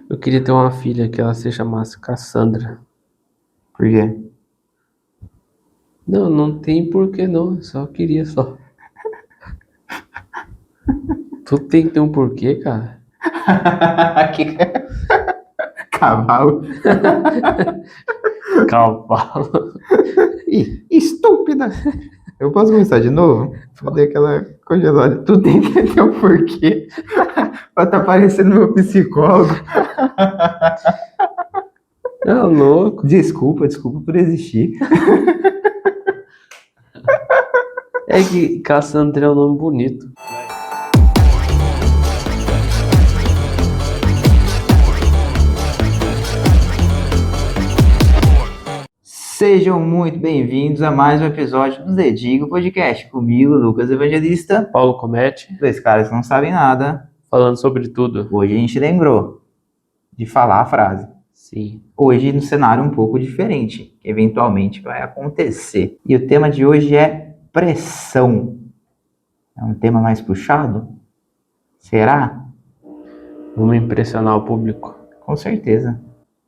Eu queria ter uma filha que ela se chamasse Cassandra. Por quê? Não tem porquê não, eu só queria só. Tudo tem que ter um porquê, cara. Que cavalo. Cavalo. Ih, estúpida. Eu posso começar de novo? Cadê aquela congelada? Tu tem que ter um porquê. Pra tá parecendo meu psicólogo. É louco. Desculpa por existir. É que Cassandra é um nome bonito. Sejam muito bem-vindos a mais um episódio do Dedigo Podcast. Comigo, Lucas Evangelista. Paulo Comete, Dois caras que não sabem nada. falando sobre tudo. Hoje a gente lembrou de falar a frase. Sim. Hoje no cenário um pouco diferente, que eventualmente vai acontecer. E o tema de hoje é pressão. É um tema mais puxado? Será? Vamos impressionar o público. Com certeza.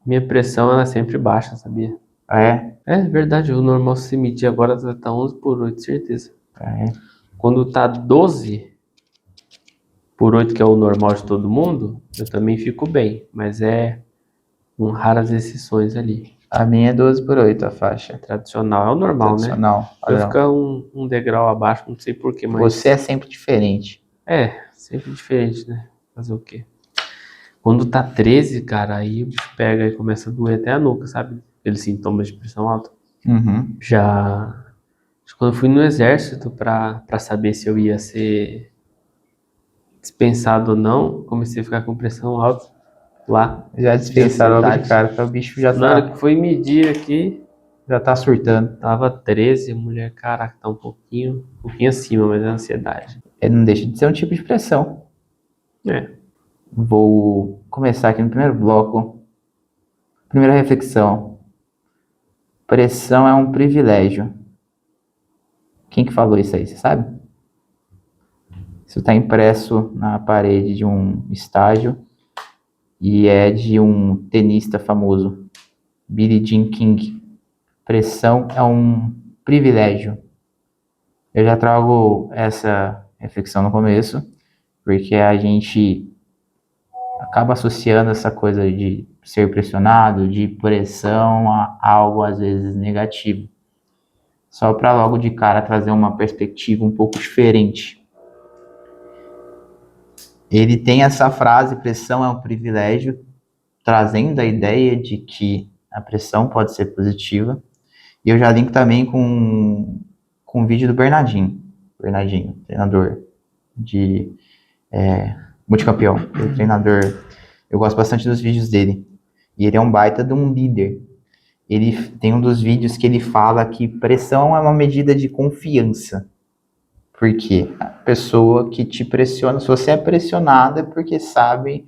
Minha pressão ela é sempre baixa, sabia? É. É verdade, o normal se medir agora tá 11/8, certeza. É. Quando tá 12/8, que é o normal de todo mundo, eu também fico bem, mas é com raras exceções ali. A minha é 12/8 a faixa. Tradicional é o normal, né? Tradicional. Vai ficar um degrau abaixo, não sei porquê, mas... Você é sempre diferente. É, sempre diferente, né? Fazer o quê? Quando tá 13, cara, aí o bicho pega e começa a doer até a nuca, sabe? Aqueles sintomas de pressão alta. Uhum. Já quando eu fui no exército pra saber se eu ia ser dispensado ou não, comecei a ficar com pressão alta lá. Já dispensaram logo de Ansiedade. cara, o bicho já Na hora tá, que foi medir aqui, já tá surtando. tava 13, a mulher, caraca, tá um pouquinho acima, mas é ansiedade. Ele não deixa de ser um tipo de pressão. É, Vou começar aqui no primeiro bloco. Primeira reflexão. Pressão é um privilégio. Quem que falou isso aí, você sabe? Isso está impresso na parede de um estádio e é de um tenista famoso, Billie Jean King. Pressão é um privilégio. Eu já trago essa reflexão no começo, porque a gente acaba associando essa coisa de ser pressionado, de pressão, a algo às vezes negativo. Só para logo de cara trazer uma perspectiva um pouco diferente. Ele tem essa frase, pressão é um privilégio, trazendo a ideia de que a pressão pode ser positiva. E eu já linko também com o vídeo do Bernardinho, treinador de multicampeão, treinador. Eu gosto bastante dos vídeos dele. E ele é um baita de um líder. Ele tem um dos vídeos que ele fala que pressão é uma medida de confiança. Porque a pessoa que te pressiona, se você é pressionado é porque sabe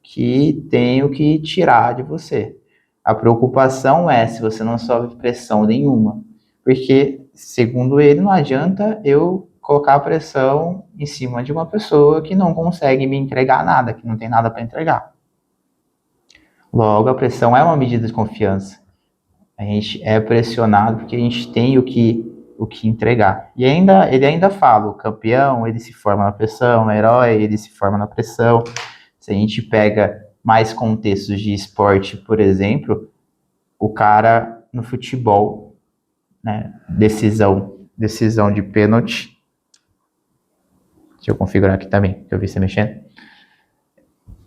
que tem o que tirar de você. A preocupação é se você não sofre pressão nenhuma. Porque, segundo ele, não adianta eu colocar pressão em cima de uma pessoa que não consegue me entregar nada, que não tem nada para entregar. Logo, a pressão é uma medida de confiança. A gente é pressionado porque a gente tem o que entregar. E ele ainda fala, o campeão, ele se forma na pressão, o herói, ele se forma na pressão. Se a gente pega mais contextos de esporte, por exemplo, o cara no futebol, né, decisão de pênalti. Deixa eu configurar aqui também, que eu vi você mexendo.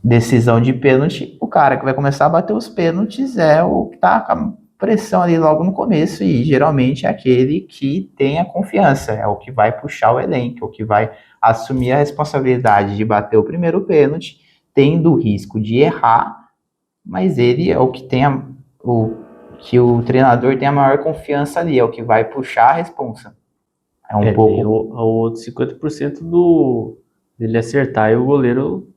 Decisão de pênalti, o cara que vai começar a bater os pênaltis é o que tá com a pressão ali logo no começo e geralmente é aquele que tem a confiança, é o que vai puxar o elenco, é o que vai assumir a responsabilidade de bater o primeiro pênalti, tendo o risco de errar, mas ele é o que tem que o treinador tem a maior confiança ali, é o que vai puxar a responsa. É um pouco... tem o outro 50% dele acertar e o goleiro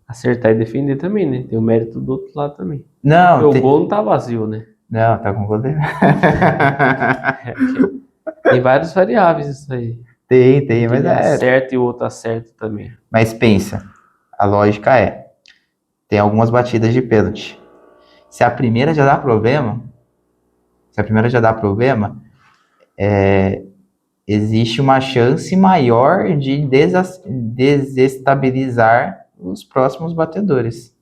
acertar e defender também, né? Tem o mérito do outro lado também. Não, Porque o gol não tá vazio, né? Não, tá com goleiro. Tem várias variáveis isso aí. Tem, mas ele acerta e o outro acerta também. Mas pensa, a lógica é, tem algumas batidas de pênalti. Se a primeira já dá problema, existe uma chance maior de desestabilizar os próximos batedores.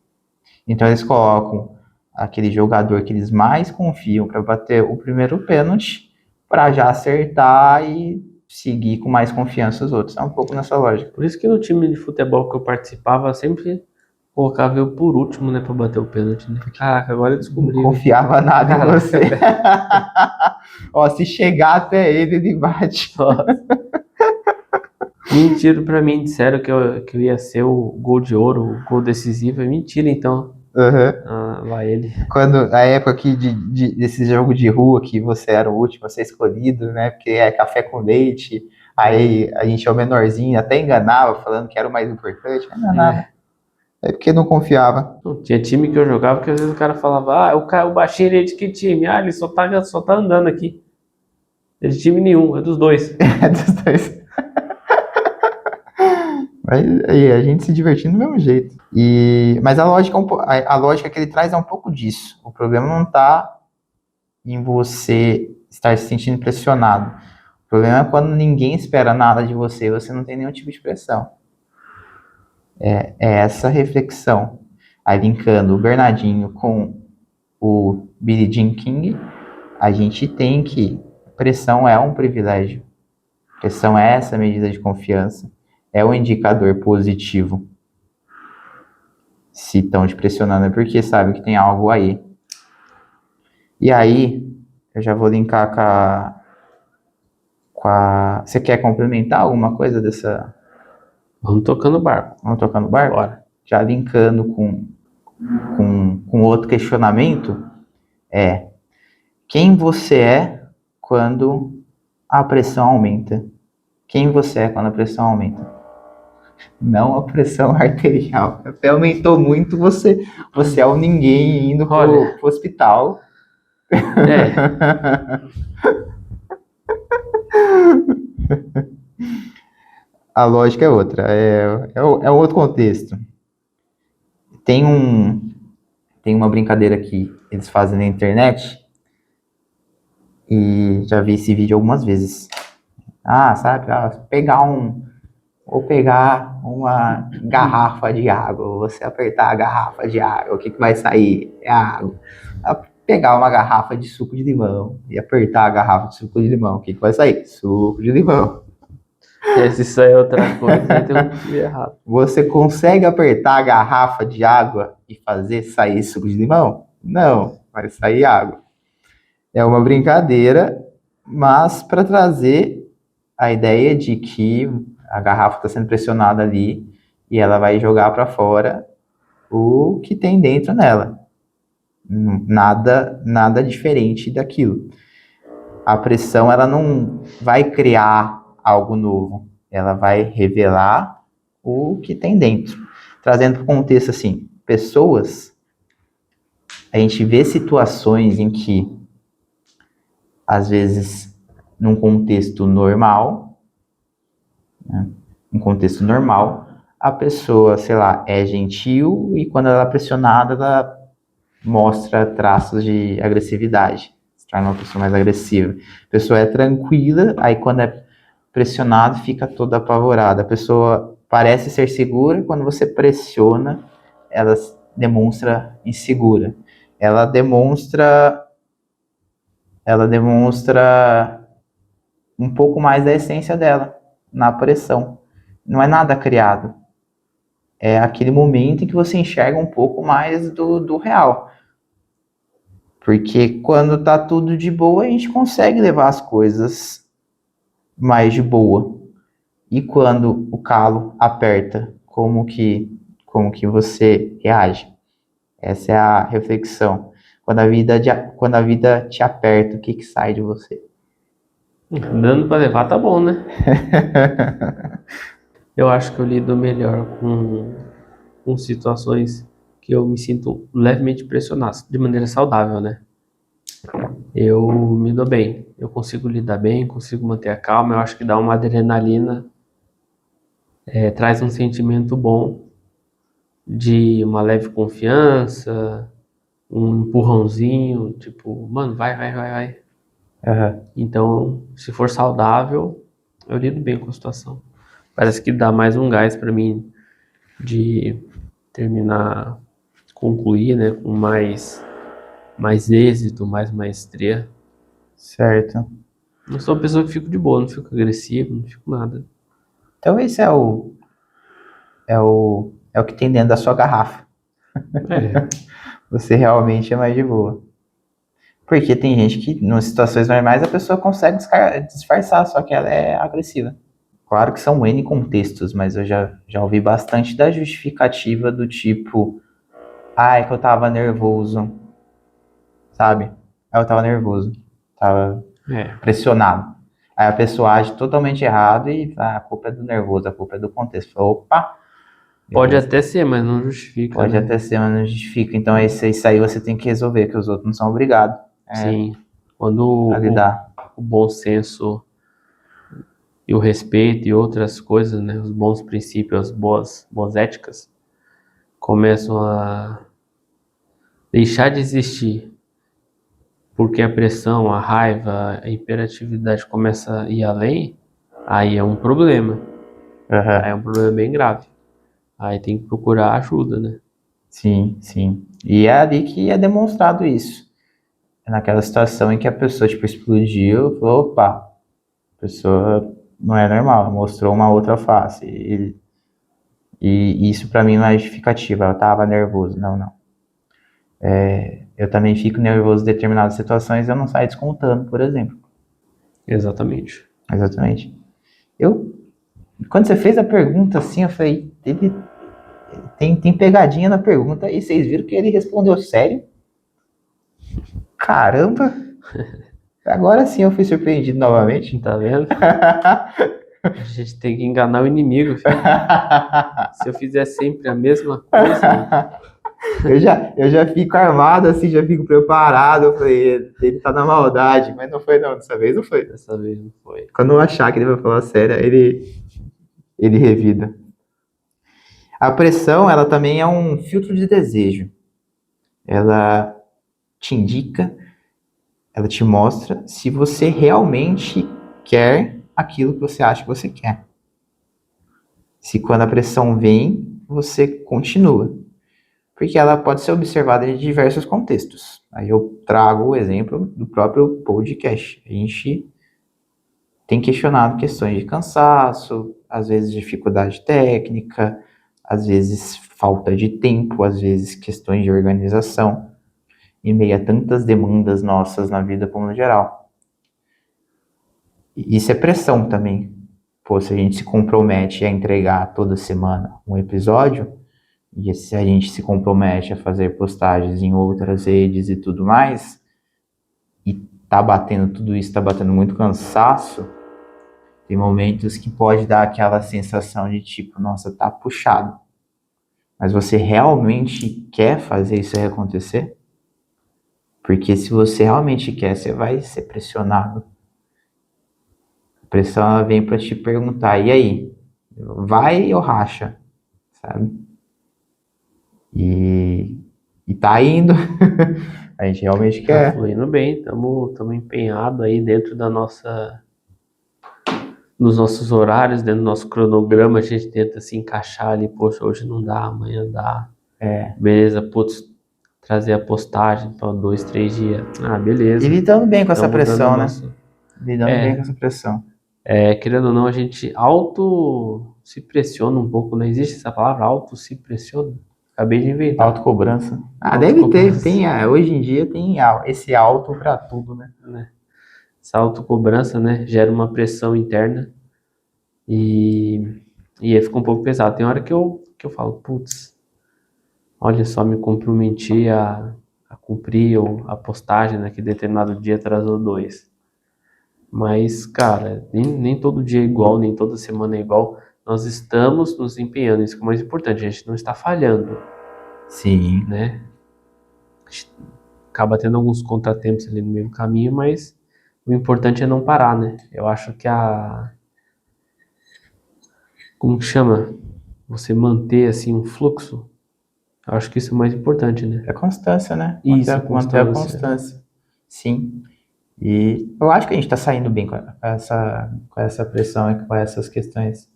Então eles colocam aquele jogador que eles mais confiam para bater o primeiro pênalti, para já acertar e seguir com mais confiança os outros. É um pouco nessa lógica. Por isso que no time de futebol que eu participava, sempre colocava eu por último, né, pra bater o pênalti, né? Caraca, agora eu descobri. Não confiava nada em Caraca, você. Ó, se chegar até ele bate. Nossa. Mentira pra mim, disseram que eu ia ser o gol de ouro, o gol decisivo. É mentira, então. Uhum. Lá ele. Quando a época aqui desse jogo de rua que você era o último a ser escolhido, né? Porque é café com leite. Aí a gente é o menorzinho, até enganava, falando que era o mais importante. Não enganava. É porque não confiava. Não, tinha time que eu jogava que às vezes o cara falava, o baixinho ele é de que time? Ah, ele só tá andando aqui. É de time nenhum, é dos dois. É dos dois. Mas aí, a gente se divertindo do mesmo jeito. Mas a lógica que ele traz é um pouco disso. O problema não está em você estar se sentindo pressionado. O problema é quando ninguém espera nada de você e você não tem nenhum tipo de pressão. É essa reflexão. Aí linkando o Bernardinho com o Billie Jean King, a gente tem que pressão é um privilégio. Pressão é essa medida de confiança. É um indicador positivo. Se estão te pressionando é porque sabe que tem algo aí. E aí, eu já vou linkar com a... Você quer complementar alguma coisa dessa... Vamos tocando o barco. Vamos tocando o barco? Bora. Já linkando com outro questionamento, quem você é quando a pressão aumenta? Quem você é quando a pressão aumenta? Não a pressão arterial. Até aumentou muito, você é um ninguém indo pro hospital. A lógica é outra, é outro contexto. Tem uma brincadeira que eles fazem na internet, e já vi esse vídeo algumas vezes. Ou pegar uma garrafa de água, você apertar a garrafa de água, o que vai sair? É a água. Pegar uma garrafa de suco de limão e apertar a garrafa de suco de limão, o que vai sair? Suco de limão. Se isso aí é outra coisa, tem um motivo errado. Você consegue apertar a garrafa de água e fazer sair suco de limão? Não, vai sair água. É uma brincadeira, mas para trazer a ideia de que a garrafa está sendo pressionada ali e ela vai jogar para fora o que tem dentro nela. Nada diferente daquilo. A pressão, ela não vai criar algo novo, ela vai revelar o que tem dentro. Trazendo para o contexto assim, pessoas, a gente vê situações em que, às vezes, num contexto normal, né, a pessoa, sei lá, é gentil e quando ela é pressionada, ela mostra traços de agressividade, se torna uma pessoa mais agressiva. A pessoa é tranquila, aí quando é pressionada, fica toda apavorada. A pessoa parece ser segura, quando você pressiona, ela demonstra insegura. Ela demonstra um pouco mais da essência dela na pressão. Não é nada criado. É aquele momento em que você enxerga um pouco mais do real. Porque quando tá tudo de boa, a gente consegue levar as coisas mais de boa. E quando o calo aperta, como que você reage? Essa é a reflexão. Quando a vida te aperta, o que sai de você? Dando para levar tá bom, né? Eu acho que eu lido melhor com situações que eu me sinto levemente pressionado, de maneira saudável, né? Eu me dou bem, eu consigo lidar bem, consigo manter a calma, eu acho que dá uma adrenalina, traz um sentimento bom de uma leve confiança, um empurrãozinho, tipo, mano, vai. Aham. Então, se for saudável, eu lido bem com a situação. Parece que dá mais um gás pra mim de terminar, concluir, né, com mais êxito, mais maestria. Certo. Eu sou uma pessoa que fico de boa, não fico agressivo, não fico nada. Então esse é o que tem dentro da sua garrafa. É, Você realmente é mais de boa. Porque tem gente que, em situações normais, a pessoa consegue disfarçar, só que ela é agressiva. Claro que são N contextos, mas eu já ouvi bastante da justificativa do tipo, ah, é que eu tava nervoso, sabe? Eu tava nervoso, tava é. pressionado. Aí a pessoa age totalmente errado e a culpa é do nervoso, a culpa é do contexto. Opa, Pode beleza. até ser, mas não justifica, Pode né? até ser, mas não justifica. Então isso aí você tem que resolver, que os outros não são obrigados Sim. Quando a lidar. o bom senso e o respeito e outras coisas, né, os bons princípios, as boas éticas, começam a deixar de existir, porque a pressão, a raiva, a hiperatividade começa a ir além, aí é um problema. Aí é Aham. um problema bem grave. Aí tem que procurar ajuda, né? Sim, sim. E é ali que é demonstrado isso. É naquela situação em que a pessoa, tipo, explodiu, falou, opa, a pessoa não é normal, mostrou uma outra face. E isso pra mim não é justificativa, eu tava nervoso. Não, não. Eu também fico nervoso em determinadas situações e eu não saio descontando, por exemplo. Exatamente. Exatamente. Eu, quando você fez a pergunta assim, eu falei, ele tem pegadinha na pergunta e vocês viram que ele respondeu sério? Caramba! Agora sim eu fui surpreendido novamente. Tá vendo? A gente tem que enganar o inimigo, filho. Se eu fizer sempre a mesma coisa, Eu já fico armado assim, já fico preparado. Eu falei, ele tá na maldade, mas não foi não, dessa vez não foi. dessa vez não foi. Quando eu achar que ele vai falar sério, ele revida. A pressão, ela também é um filtro de desejo. Ela te indica, ela te mostra se você realmente quer aquilo que você acha que você quer. Se quando a pressão vem, você continua. Porque ela pode ser observada em diversos contextos. Aí eu trago o exemplo do próprio podcast. A gente tem questionado questões de cansaço, às vezes dificuldade técnica, às vezes falta de tempo, às vezes questões de organização, em meio a tantas demandas nossas na vida como no geral. E isso é pressão também. Pô, se a gente se compromete a entregar toda semana um episódio, e se a gente se compromete a fazer postagens em outras redes e tudo mais, e tá batendo tudo isso, tá batendo muito cansaço, tem momentos que pode dar aquela sensação de tipo, nossa, tá puxado. Mas você realmente quer fazer isso aí acontecer? Porque se você realmente quer, você vai ser pressionado. A pressão ela vem para te perguntar, e aí? Vai ou racha? Sabe? E, e tá indo. A gente realmente Tá quer. fluindo bem, estamos empenhados aí dentro nos nossos horários, dentro do nosso cronograma, a gente tenta se encaixar ali, poxa, hoje não dá, amanhã dá. Beleza, putz, trazer a postagem para 2, 3 dias. Ah, E beleza. lidando bem com essa Estamos dando a pressão, né? nossa. Lidando bem com essa pressão. Querendo ou não, a gente auto se pressiona um pouco, não existe essa palavra? Auto se pressiona? Acabei de inventar. Autocobrança. Deve ter. Autocobrança, Hoje em dia tem esse auto pra tudo, né? né? Essa autocobrança, né, gera uma pressão interna e, e aí fica um pouco pesado. Tem hora que eu falo, putz, olha só, me comprometi a cumprir a postagem naquele determinado dia, atrasou 2. Mas, cara, nem todo dia é igual, nem toda semana é igual. Nós estamos nos empenhando, isso que é o mais importante, a gente não está falhando, Sim. né? A gente acaba tendo alguns contratempos ali no meio do caminho, mas o importante é não parar, né? Eu acho que como que chama? Você manter, assim, um fluxo. Eu acho que isso é o mais importante, né? É constância, né? Isso, Manter a constância. constância. Sim. E eu acho que a gente tá saindo bem com essa pressão e com essas questões.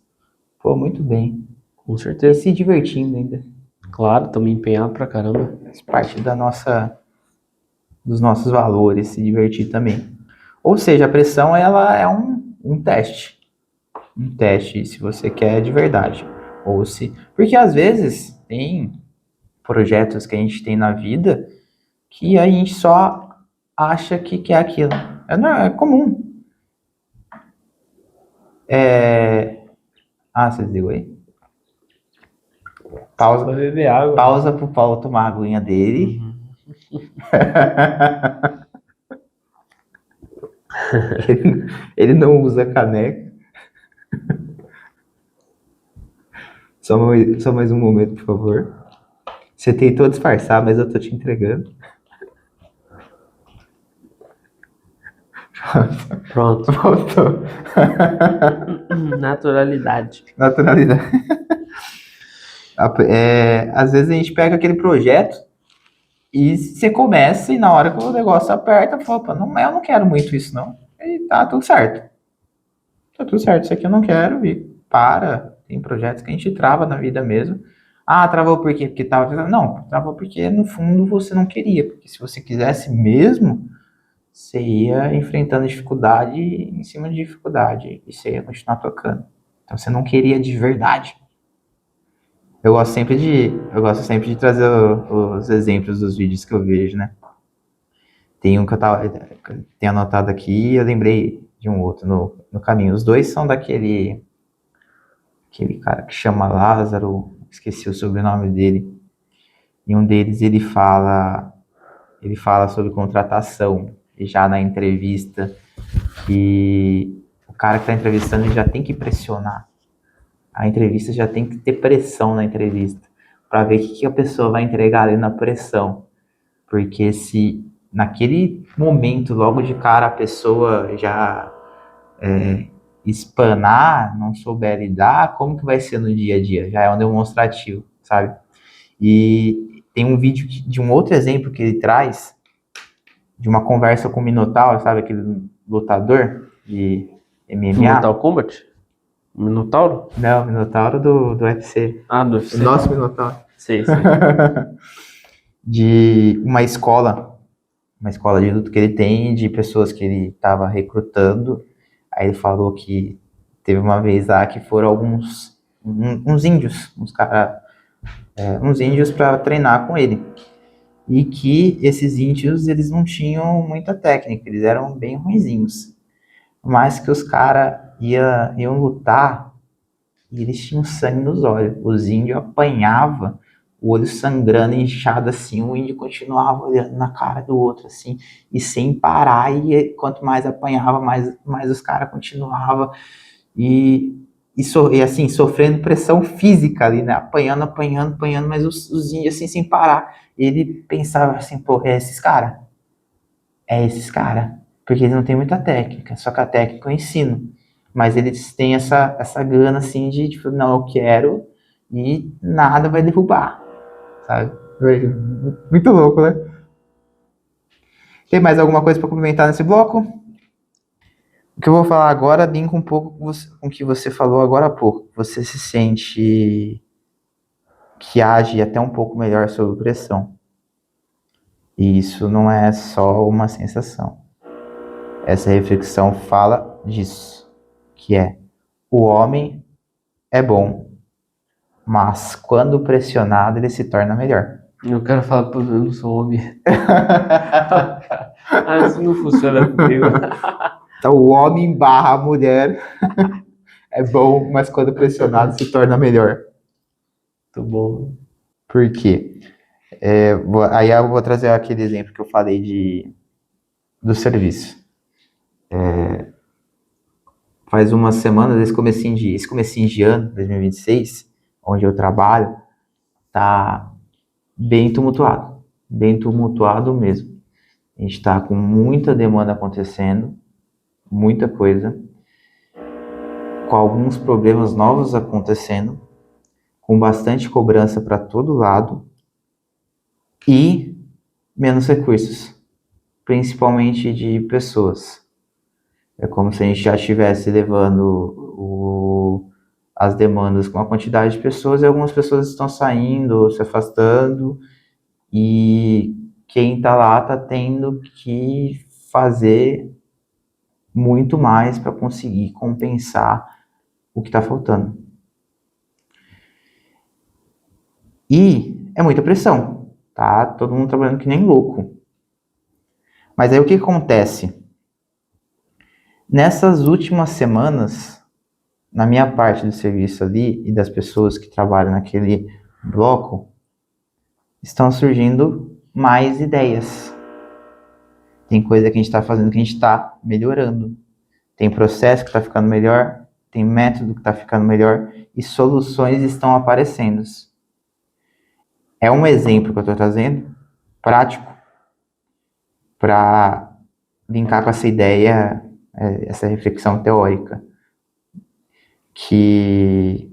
Pô, muito bem. Com E certeza. se divertindo ainda. Claro, tô me empenhado pra caramba. Faz parte dos nossos valores, se divertir também. Ou seja, a pressão, ela é um teste. Um teste se você quer de verdade. Ou se... Porque às vezes tem projetos que a gente tem na vida que a gente só acha que quer aquilo. É comum. Ah, você desligou aí? Só pra Pausa, beber água. pausa pro Paulo tomar a aguinha dele. Uhum. Ele não usa caneca. Só mais um momento, por favor. Você tentou disfarçar, mas eu tô te entregando. Pronto. Voltou. Naturalidade. Naturalidade. Às vezes a gente pega aquele projeto e você começa e na hora que o negócio aperta, fala, opa, não, eu não quero muito isso não. E tá tudo certo. Tá tudo certo, isso aqui eu não quero e para. Tem projetos que a gente trava na vida mesmo. Ah, travou por quê? Porque tava... Não, travou porque no fundo você não queria. Porque se você quisesse mesmo, você ia enfrentando dificuldade em cima de dificuldade e você ia continuar tocando. Então você não queria de verdade. Eu gosto sempre de trazer os exemplos dos vídeos que eu vejo, né? Tem um que eu tenho anotado aqui e eu lembrei de um outro no caminho. Os dois são aquele cara que chama Lázaro, esqueci o sobrenome dele. E um deles ele fala sobre contratação, e já na entrevista, que o cara que está entrevistando ele já tem que pressionar. A entrevista já tem que ter pressão na entrevista, para ver o que a pessoa vai entregar ali na pressão. Porque se naquele momento, logo de cara, a pessoa já espanar, não souber lidar, como que vai ser no dia a dia? Já é um demonstrativo, sabe? E tem um vídeo de um outro exemplo que ele traz, de uma conversa com o Minotauro, sabe? Aquele lutador de Mortal MMA. Kombat? Minotauro? Não, o Minotauro do UFC. Ah, do O UFC. nosso Minotauro. Sei, sei. De uma escola de luta que ele tem, de pessoas que ele estava recrutando. Aí ele falou que teve uma vez lá que foram uns índios, uns índios para treinar com ele. E que esses índios, eles não tinham muita técnica, eles eram bem ruinzinhos. Mas que os caras iam lutar e eles tinham sangue nos olhos. Os índios apanhavam, o olho sangrando, inchado assim, o índio continuava olhando na cara do outro assim, e sem parar, e quanto mais apanhava, mais os caras continuavam, e, e assim, sofrendo pressão física ali, né, apanhando, mas os índios assim, sem parar, ele pensava assim, pô, é esses cara, porque eles não têm muita técnica, só que a técnica eu ensino, mas eles têm essa gana assim de, tipo, não, eu quero, e nada vai derrubar, sabe? Muito louco, né? Tem mais alguma coisa para complementar nesse bloco? O que eu vou falar agora linka um pouco com o que você falou agora há pouco. Você se sente que age até um pouco melhor sob pressão. E isso não é só uma sensação. Essa reflexão fala disso, que é o homem é bom, mas quando pressionado ele se torna melhor. Eu quero falar, pô, eu não sou homem. Ah, isso não funciona comigo. Então o homem barra a mulher é bom, mas quando pressionado se torna melhor. Muito bom. Por quê? Aí eu vou trazer aquele exemplo que eu falei do serviço. Faz umas semanas, esse comecinho de ano, 2026, onde eu trabalho, tá bem tumultuado mesmo. A gente está com muita demanda acontecendo, muita coisa, com alguns problemas novos acontecendo, com bastante cobrança para todo lado, e menos recursos, principalmente de pessoas. É como se a gente já estivesse levando as demandas com uma quantidade de pessoas e algumas pessoas estão saindo, se afastando, e quem está lá está tendo que fazer muito mais para conseguir compensar o que está faltando. E é muita pressão, tá? Todo mundo trabalhando que nem louco. Mas aí o que acontece? Nessas últimas semanas, na minha parte do serviço ali e das pessoas que trabalham naquele bloco, estão surgindo mais ideias. Tem coisa que a gente está fazendo que a gente está melhorando. Tem processo que está ficando melhor, tem método que está ficando melhor e soluções estão aparecendo. É um exemplo que eu estou trazendo, prático, para linkar com essa ideia, essa reflexão teórica, que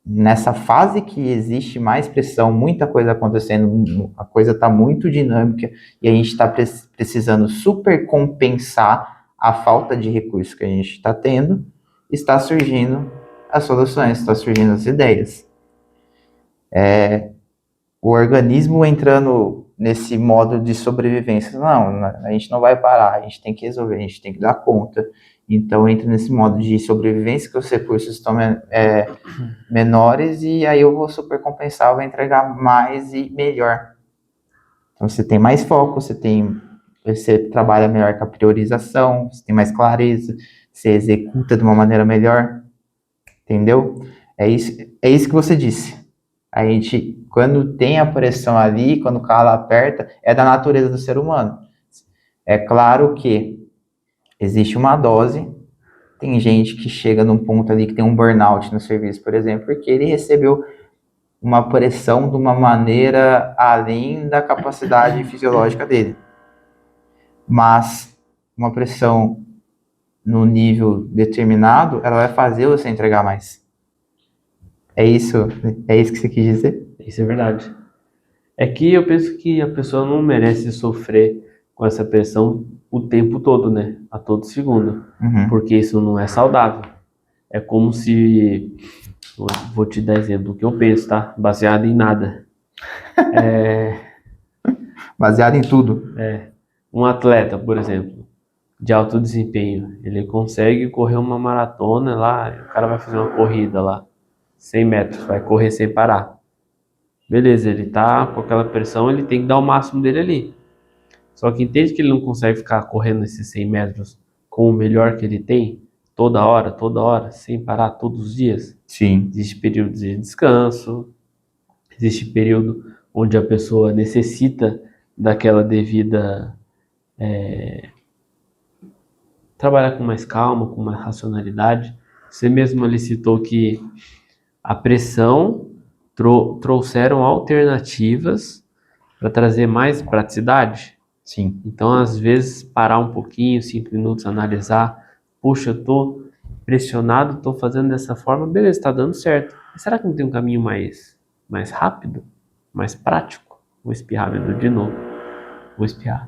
nessa fase que existe mais pressão, muita coisa acontecendo, a coisa está muito dinâmica e a gente está precisando super compensar a falta de recursos que a gente está tendo, está surgindo as soluções, está surgindo as ideias. O organismo entrando nesse modo de sobrevivência. Não, a gente não vai parar, a gente tem que resolver, a gente tem que dar conta. Então entra nesse modo de sobrevivência que os recursos estão menores e aí eu vou supercompensar, vou entregar mais e melhor. Então você tem mais foco, você trabalha melhor com a priorização, você tem mais clareza, você executa de uma maneira melhor, entendeu? É isso que você disse. A gente, quando tem a pressão ali, quando o calo aperta, é da natureza do ser humano. É claro que existe uma dose, tem gente que chega num ponto ali que tem um burnout no serviço, por exemplo, porque ele recebeu uma pressão de uma maneira além da capacidade fisiológica dele. Mas uma pressão no nível determinado, ela vai fazer você entregar mais. É isso que você quis dizer? Isso é verdade. É que eu penso que a pessoa não merece sofrer com essa pressão o tempo todo, né? A todo segundo. Uhum. Porque isso não é saudável. É como se. Vou te dar exemplo do que eu penso, tá? Baseado em nada. Baseado em tudo. Um atleta, por exemplo, de alto desempenho, ele consegue correr uma maratona lá, o cara vai fazer uma corrida lá, 100 metros, vai correr sem parar. Beleza, ele tá com aquela pressão, ele tem que dar o máximo dele ali. Só que entende que ele não consegue ficar correndo esses 100 metros com o melhor que ele tem, toda hora, sem parar, todos os dias. Sim. Existe período de descanso, existe período onde a pessoa necessita daquela devida trabalhar com mais calma, com mais racionalidade. Você mesmo ali citou que a pressão trouxeram alternativas para trazer mais praticidade. Sim. Então, às vezes, parar um pouquinho, 5 minutos, analisar. Puxa, eu tô pressionado, tô fazendo dessa forma, beleza, está dando certo. Mas será que não tem um caminho mais rápido, mais prático? Vou espirrar, meu Deus, de novo. Vou espirrar.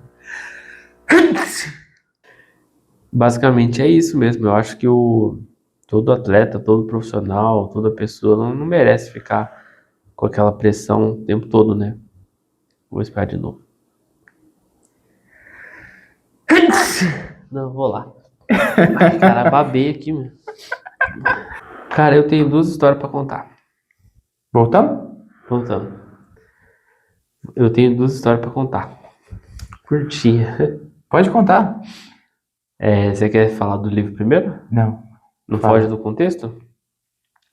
Basicamente é isso mesmo. Eu acho que todo atleta, todo profissional, toda pessoa não merece ficar com aquela pressão o tempo todo, né? Vou esperar de novo. Não, vou lá. Ai, cara, babei aqui, mano. Cara, eu tenho 2 histórias pra contar. Voltamos? Voltando. Eu tenho 2 histórias pra contar. Curtinha. Pode contar. Você quer falar do livro primeiro? Não. Não Fala. foge do contexto?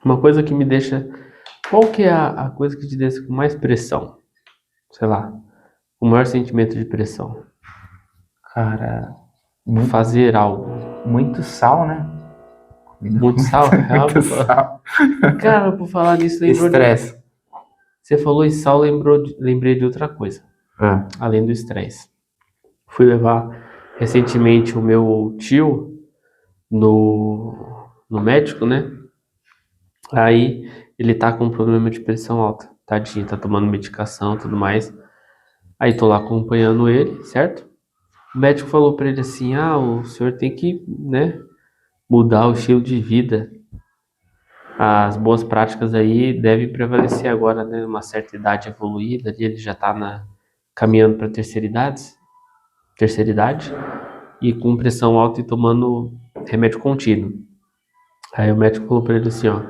Uma coisa que me deixa... Qual que é a coisa que te deixa com mais pressão? Sei lá. O maior sentimento de pressão. Cara, Fazer algo. muito sal, né? Muito sal? Muito sal. Cara, por falar nisso, lembrou de... Estresse. Você falou em sal, lembrei de outra coisa. Além do estresse. Fui levar recentemente o meu tio no médico, né? Aí ele tá com um problema de pressão alta. Tadinho, tá tomando medicação e tudo mais. Aí tô lá acompanhando ele, certo? O médico falou pra ele assim: ah, o senhor tem que, né, mudar o estilo de vida. As boas práticas aí devem prevalecer agora, né? Uma certa idade evoluída, ali ele já tá caminhando para terceira idade, e com pressão alta e tomando remédio contínuo. Aí o médico falou para ele assim, ó, o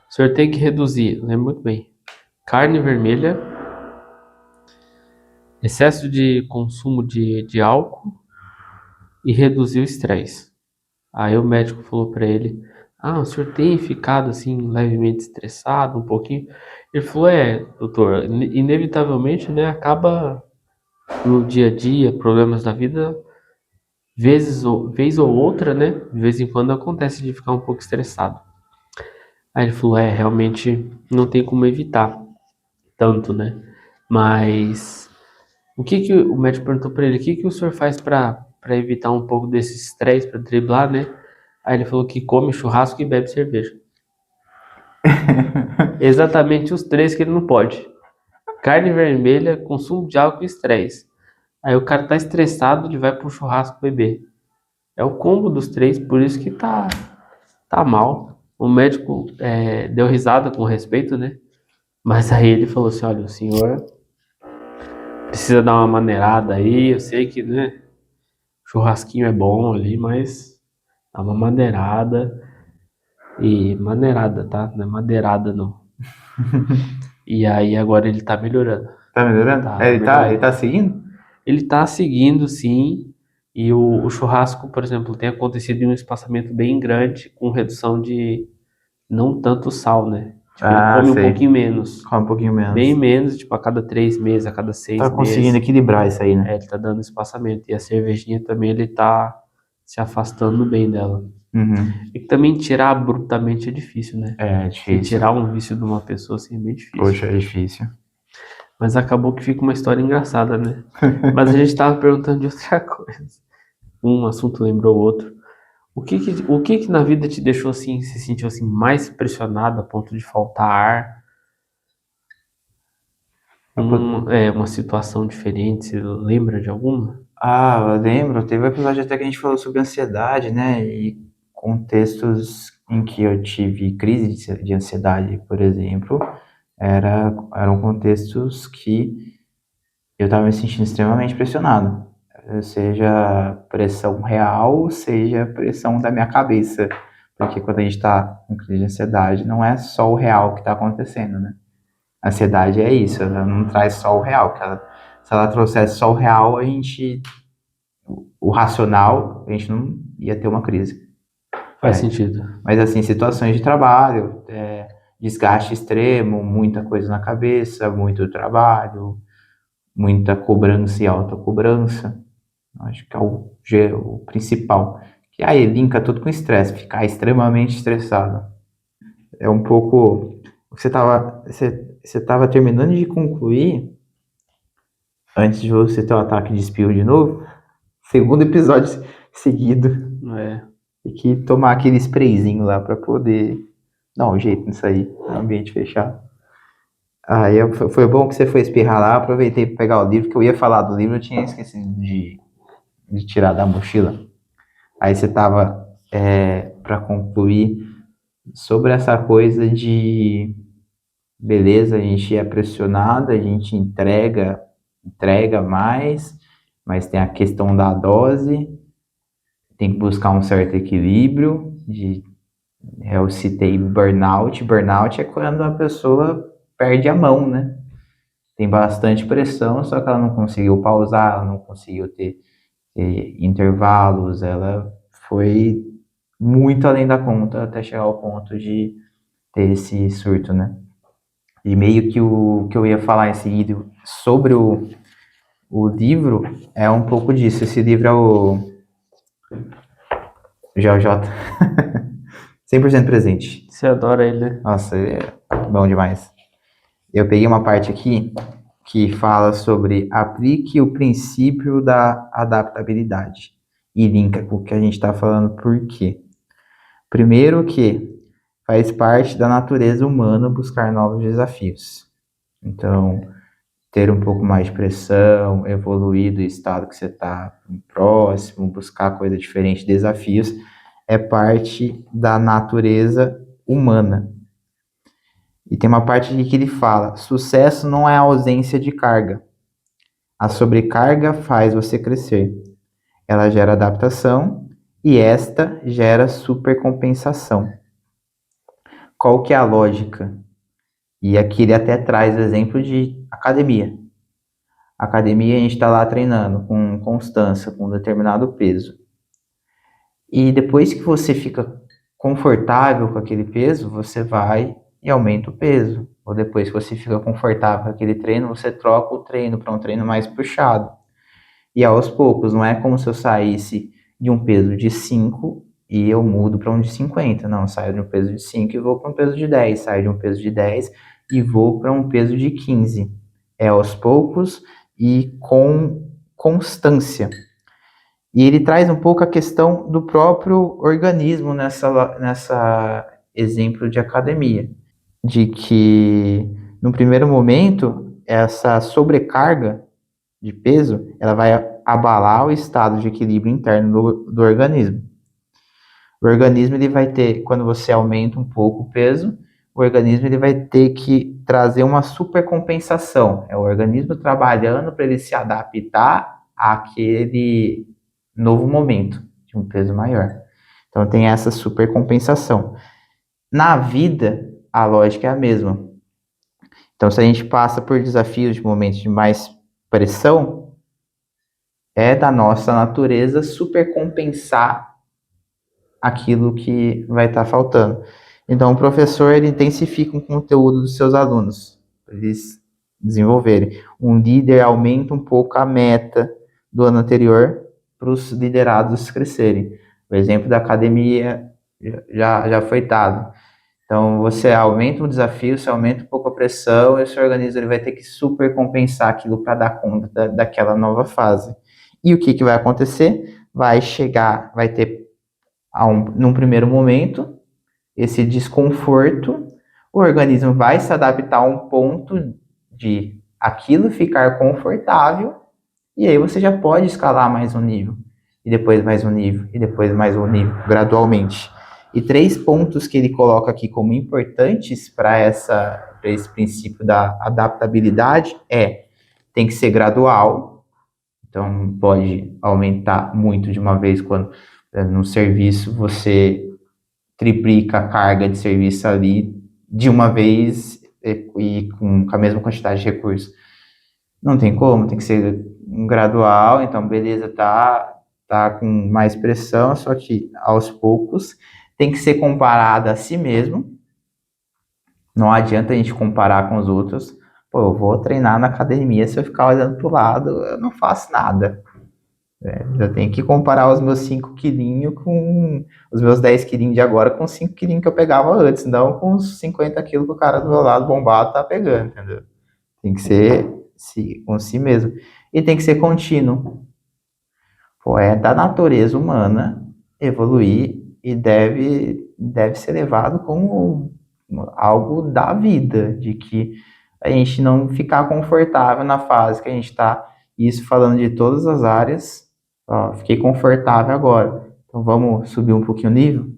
senhor tem que reduzir, lembro muito bem, carne vermelha, excesso de consumo de álcool e reduzir o estresse. Aí o médico falou para ele, ah, o senhor tem ficado assim levemente estressado, um pouquinho? Ele falou, doutor, inevitavelmente, né, acaba no dia a dia, problemas da vida, vez ou outra, né, de vez em quando acontece de ficar um pouco estressado. Aí ele falou, realmente não tem como evitar tanto, né? Mas o que o médico perguntou para ele, o que que o senhor faz para evitar um pouco desse estresse, para driblar, né? Aí ele falou que come churrasco e bebe cerveja. Exatamente os três que ele não pode. Carne vermelha, consumo de álcool e estresse. Aí o cara tá estressado, ele vai pro churrasco beber. É o combo dos três, por isso que tá mal. O médico deu risada com respeito, né? Mas aí ele falou assim, olha, o senhor precisa dar uma maneirada aí, eu sei que, né, churrasquinho é bom ali, mas dá uma maneirada. E maneirada, tá? Não é madeirada, não. E aí agora ele tá melhorando. Tá melhorando? Tá Ele melhorando. tá seguindo? Ele tá seguindo, sim. E o churrasco, por exemplo, tem acontecido em um espaçamento bem grande, com redução de não tanto sal, né? Tipo, ele Ah, come um sei. pouquinho menos. Come um pouquinho Bem menos. menos, tipo, a cada 3 meses, a cada Tá seis conseguindo meses. equilibrar isso aí, né? Ele tá dando espaçamento. E a cervejinha também, ele tá se afastando bem dela. Uhum. E também tirar abruptamente é difícil, né? É Você difícil. tirar um vício de uma pessoa assim é bem difícil. Poxa, é difícil. Mas acabou que fica uma história engraçada, né? Mas a gente tava perguntando de outra coisa. Um assunto lembrou o outro. O que que na vida te deixou assim, se sentiu assim mais pressionado a ponto de faltar ar? Uma situação diferente, você lembra de alguma? Ah, eu lembro, teve um episódio até que a gente falou sobre ansiedade, né? E contextos em que eu tive crise de ansiedade, por exemplo, eram contextos que eu estava me sentindo extremamente pressionado. Seja pressão real, seja pressão da minha cabeça. Porque quando a gente está com crise de ansiedade, não é só o real que está acontecendo, né? A ansiedade é isso, ela não traz só o real. Se ela trouxesse só o real, o racional, a gente não ia ter uma crise. Faz É, sentido. mas assim, situações de trabalho, desgaste extremo, muita coisa na cabeça, muito trabalho, muita cobrança e autocobrança. Acho que é o principal. Que aí linka tudo com estresse, ficar extremamente estressado. É um pouco. Você tava terminando de concluir, antes de você ter o ataque de espirro de novo, segundo episódio seguido. É. Tem que tomar aquele sprayzinho lá pra poder dar um jeito nisso aí, no ambiente fechado. Aí foi bom que você foi espirrar lá, aproveitei pra pegar o livro, que eu ia falar do livro, eu tinha esquecido de tirar da mochila. Aí você tava, pra concluir, sobre essa coisa de, beleza, a gente é pressionado, a gente entrega mais, mas tem a questão da dose, tem que buscar um certo equilíbrio eu citei burnout. Burnout é quando a pessoa perde a mão, né? Tem bastante pressão, só que ela não conseguiu pausar, ela não conseguiu ter intervalos, ela foi muito além da conta até chegar ao ponto de ter esse surto, né? E meio que o que eu ia falar em seguida sobre o livro é um pouco disso. Esse livro é o JJ 100% presente. Você adora ele, né? Nossa, ele é bom demais. Eu peguei uma parte aqui que fala sobre aplique o princípio da adaptabilidade e linka com o que a gente está falando. Por quê? Primeiro que faz parte da natureza humana buscar novos desafios. Então, ter um pouco mais de pressão, evoluir do estado que você está próximo, buscar coisa diferente, desafios, é parte da natureza humana. E tem uma parte aqui que ele fala: sucesso não é a ausência de carga. A sobrecarga faz você crescer. Ela gera adaptação e esta gera supercompensação. Qual que é a lógica? E aqui ele até traz o exemplo de academia. Academia, a gente está lá treinando com constância, com um determinado peso. E depois que você fica confortável com aquele peso, você vai e aumenta o peso. Ou depois que você fica confortável com aquele treino, você troca o treino para um treino mais puxado. E aos poucos, não é como se eu saísse de um peso de 5 e eu mudo para um de 50. Não, eu saio de um peso de 5 e vou para um peso de 10. Saio de um peso de 10 e vou para um peso de 15. É aos poucos e com constância. E ele traz um pouco a questão do próprio organismo nessa exemplo de academia, de que no primeiro momento essa sobrecarga de peso ela vai abalar o estado de equilíbrio interno do organismo. O organismo ele vai ter, quando você aumenta um pouco o peso, o organismo ele vai ter que trazer uma supercompensação. É o organismo trabalhando para ele se adaptar àquele novo momento de um peso maior. Então tem essa supercompensação. Na vida, a lógica é a mesma. Então se a gente passa por desafios de momentos de mais pressão, é da nossa natureza supercompensar aquilo que vai estar faltando. Então, o professor ele intensifica o conteúdo dos seus alunos, para eles desenvolverem. Um líder aumenta um pouco a meta do ano anterior para os liderados crescerem. O exemplo da academia já foi dado. Então, você aumenta o desafio, você aumenta um pouco a pressão e o seu organismo ele vai ter que super compensar aquilo para dar conta daquela nova fase. E o que vai acontecer? Vai ter, num primeiro momento, esse desconforto, o organismo vai se adaptar a um ponto de aquilo ficar confortável, e aí você já pode escalar mais um nível, e depois mais um nível, e depois mais um nível, gradualmente. E 3 pontos que ele coloca aqui como importantes para esse princípio da adaptabilidade tem que ser gradual, então pode aumentar muito de uma vez quando no serviço você triplica a carga de serviço ali de uma vez e com a mesma quantidade de recursos. Não tem como, tem que ser gradual, então beleza, tá com mais pressão, só que aos poucos tem que ser comparado a si mesmo. Não adianta a gente comparar com os outros. Pô, eu vou treinar na academia, se eu ficar olhando pro lado, eu não faço nada. Eu tenho que comparar os meus 5 quilinhos com os meus 10 quilinhos de agora com os 5 quilinhos que eu pegava antes, não com os 50 quilos que o cara do meu lado bombado tá pegando, entendeu? Tem que ser com si mesmo. E tem que ser contínuo. Pô, é da natureza humana evoluir e deve ser levado como algo da vida, de que a gente não ficar confortável na fase que a gente está, isso falando de todas as áreas. Ó, fiquei confortável agora, então vamos subir um pouquinho o nível,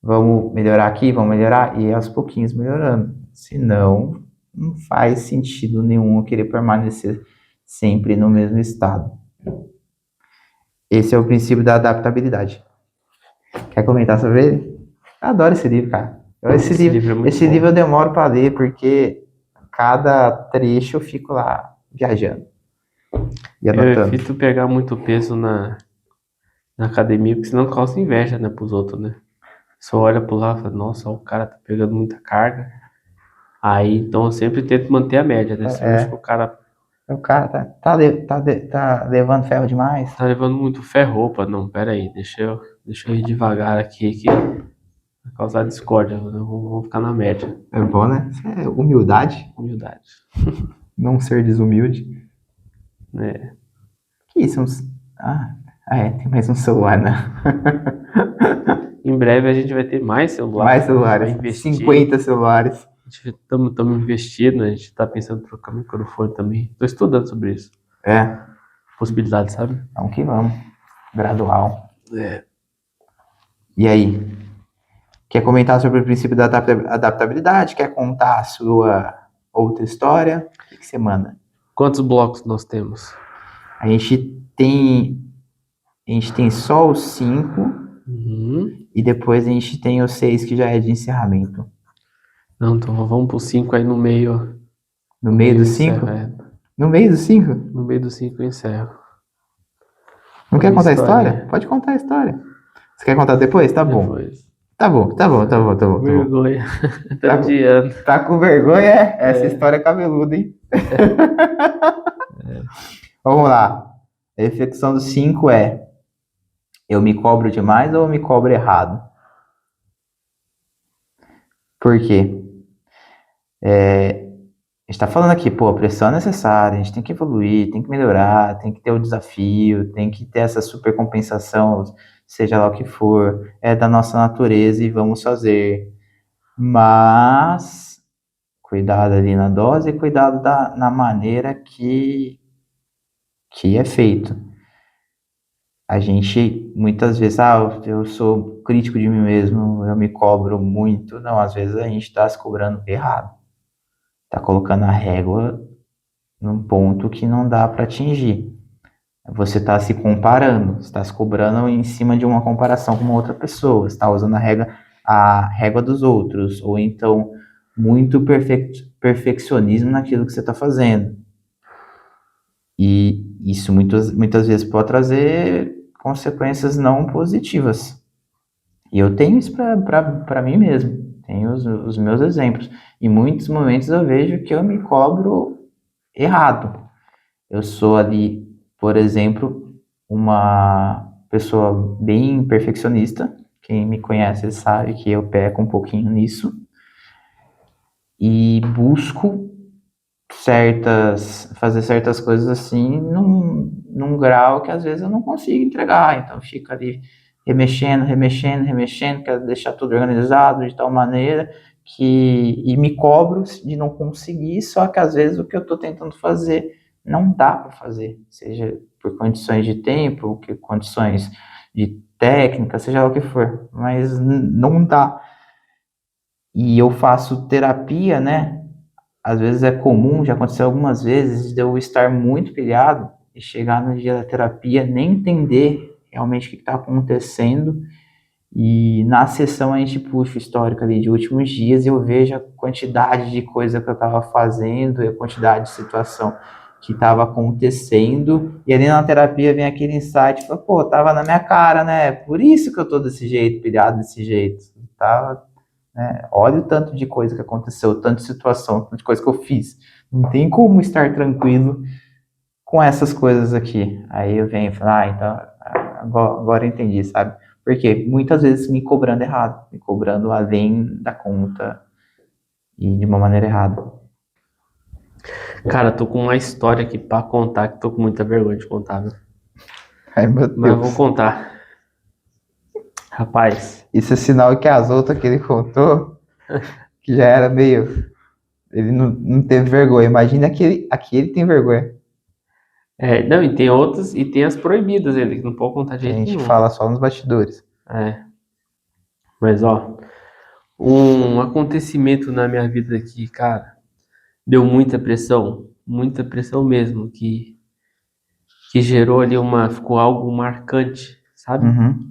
vamos melhorar aqui, vamos melhorar, e aos pouquinhos melhorando, senão não faz sentido nenhum eu querer permanecer sempre no mesmo estado. Esse é o princípio da adaptabilidade. Quer comentar sobre ele? Eu adoro esse livro, cara. Esse livro eu demoro para ler, porque cada trecho eu fico lá viajando e anotando. Eu evito pegar muito peso na academia, porque senão causa inveja, né, pros outros, né? Só olha pro lado e fala, nossa, o cara tá pegando muita carga. Aí, então eu sempre tento manter a média, né? Se eu acho que o cara tá levando ferro demais. tá levando muito ferro, opa, não, pera aí, deixa eu ir devagar aqui, que vai causar discórdia, vamos ficar na média. É bom, né? Isso é humildade. Humildade. Não ser desumilde. É. Que isso? Tem mais um celular, né? Em breve a gente vai ter mais celulares. Mais celulares. 50 celulares. A estamos investindo, a gente tá pensando em trocar microfone também. Tô estudando sobre isso. Possibilidade, sabe? Vamos que vamos. Gradual. É. E aí? Quer comentar sobre o princípio da adaptabilidade? Quer contar a sua outra história? O que você manda? Quantos blocos nós temos? A gente tem só os 5 Uhum. e depois a gente tem os 6 que já é de encerramento. Não, então vamos pro 5 aí no meio. No meio dos 5? encerro, é. No meio dos 5? No meio dos 5 eu encerro. Não quer Uma contar a história? historinha. Pode contar a história. Você quer contar depois? Tá bom. Depois. Tá bom. Vergonha. Tá Tá, odiando. tá com vergonha? Essa história é cabeluda, hein? Vamos lá. A reflexão dos 5 é: eu me cobro demais ou eu me cobro errado? Por quê? A gente tá falando aqui, pô, a pressão é necessária, a gente tem que evoluir, tem que melhorar, tem que ter o desafio, tem que ter essa supercompensação, seja lá o que for, é da nossa natureza e vamos fazer. Mas cuidado ali na dose e cuidado na maneira que é feito. A gente, muitas vezes, eu sou crítico de mim mesmo, eu me cobro muito. Não, às vezes a gente está se cobrando errado. Está colocando a régua num ponto que não dá para atingir. Você está se comparando, está se cobrando em cima de uma comparação com uma outra pessoa, está usando a régua dos outros, ou então muito perfeccionismo naquilo que você está fazendo. E isso muitas vezes pode trazer consequências não positivas. E eu tenho isso para mim mesmo, tenho os meus exemplos. Em muitos momentos eu vejo que eu me cobro errado. Eu sou ali, por exemplo, uma pessoa bem perfeccionista. Quem me conhece sabe que eu peco um pouquinho nisso. E busco fazer certas coisas assim num grau que às vezes eu não consigo entregar. Então fico ali remexendo, quero deixar tudo organizado de tal maneira e me cobro de não conseguir, só que às vezes o que eu estou tentando fazer não dá para fazer, seja por condições de tempo, condições de técnica, seja lá o que for, mas não dá. E eu faço terapia, né? Às vezes é comum, já aconteceu algumas vezes, de eu estar muito pilhado e chegar no dia da terapia, nem entender realmente o que está acontecendo. E na sessão a gente puxa o histórico ali de últimos dias e eu vejo a quantidade de coisa que eu estava fazendo e a quantidade de situação que estava acontecendo. E ali na terapia vem aquele insight, fala, pô, tava na minha cara, né? Por isso que eu tô desse jeito, pilhado desse jeito. Tava, né? Olha o tanto de coisa que aconteceu, tanto de situação, tanto de coisa que eu fiz. Não tem como estar tranquilo com essas coisas aqui. Aí eu venho e falo, então agora eu entendi, sabe? Porque muitas vezes me cobrando errado, me cobrando além da conta e de uma maneira errada. Cara, tô com uma história aqui pra contar que tô com muita vergonha de contar, viu? Ai, meu Mas eu Deus. vou contar. Rapaz, Isso é sinal que as outras que ele contou, que já era meio... Ele não teve vergonha. Imagina aqui ele tem vergonha. não, e tem outras, e tem as proibidas ainda, que não pode contar de Que a jeito gente nenhum. fala só nos bastidores. Mas ó, um acontecimento na minha vida aqui, cara, deu muita pressão mesmo, que gerou ali ficou algo marcante, sabe? Uhum.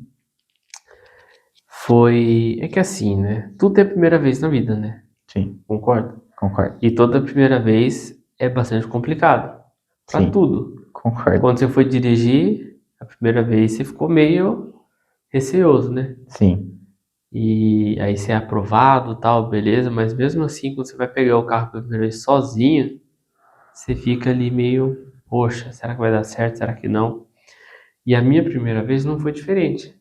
É que assim, né? Tudo é a primeira vez na vida, né? Sim, Concorda? concordo. E toda primeira vez é bastante complicado. Pra Sim, tudo. concordo. Quando você foi dirigir, a primeira vez você ficou meio receoso, né? Sim, E aí você é aprovado, tal, beleza, mas mesmo assim, quando você vai pegar o carro pela primeira vez sozinho, você fica ali meio, poxa, será que vai dar certo? Será que não? E a minha primeira vez não foi diferente.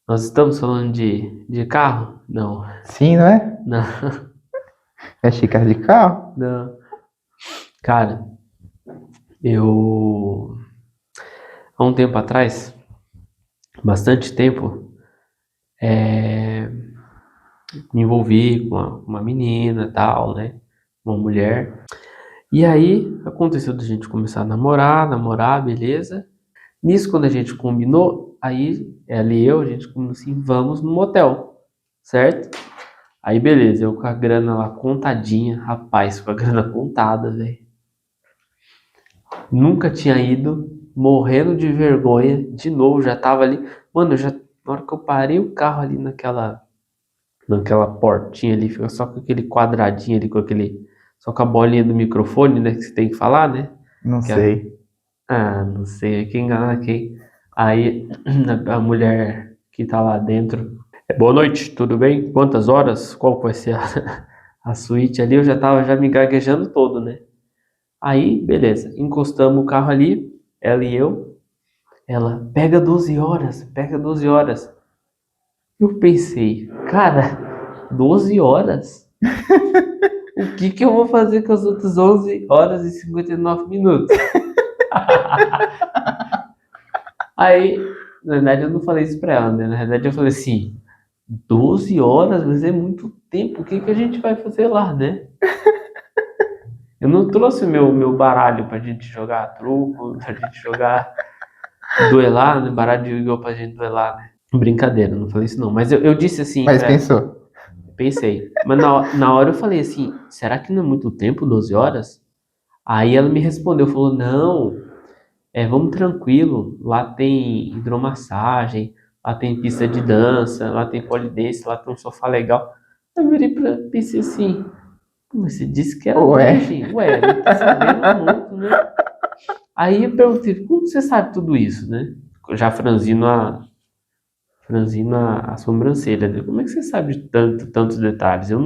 Nós estamos falando de carro? Não, sim, não é? não, É xícara de carro? não. Cara, eu há um tempo atrás, bastante tempo, me envolvi com uma menina e tal, né? Uma mulher. E aí, aconteceu da gente começar a namorar, beleza. Nisso, quando a gente combinou, aí ela e eu, a gente combinou assim, vamos no motel, certo? Aí, beleza, eu com a grana lá contadinha, rapaz, com a grana contada, velho. Nunca tinha ido, morrendo de vergonha, de novo, já tava ali. Mano, na hora que eu parei o carro ali naquela portinha ali, fica só com aquele quadradinho ali, só com a bolinha do microfone, né, que você tem que falar, né? Não Que é, sei. não sei, quem enganar quem. Aí a mulher que tá lá dentro, boa noite, tudo bem? Quantas horas? Qual que vai ser a suíte ali? Eu já tava já me gaguejando todo, né? Aí, beleza, encostamos o carro ali, ela e eu. Ela, pega 12 horas, pega 12 horas. Eu pensei, cara, 12 horas? O que que eu vou fazer com as outras 11 horas e 59 minutos? Aí, na verdade, eu não falei isso pra ela, né? Na verdade, eu falei assim, 12 horas, mas é muito tempo, o que que a gente vai fazer lá, né? Eu não trouxe meu baralho pra gente jogar truco, pra gente jogar, duelar, né? Baralho de Yu-Gi-Oh! Pra gente duelar, né? Brincadeira, não falei isso não. Mas eu disse assim Mas pra ela, pensou. pensei. Mas na hora eu falei assim, será que não é muito tempo, 12 horas? Aí ela me respondeu, falou, não, vamos tranquilo, lá tem hidromassagem, lá tem pista de dança, lá tem pole dance, lá tem um sofá legal. Eu pensei assim, "Pô, mas você disse que era Ué. virgem, ué, não tá sabendo muito, né? Aí eu perguntei, como você sabe tudo isso, né? Já franzindo a sobrancelha, né? Como é que você sabe de tantos detalhes? Eu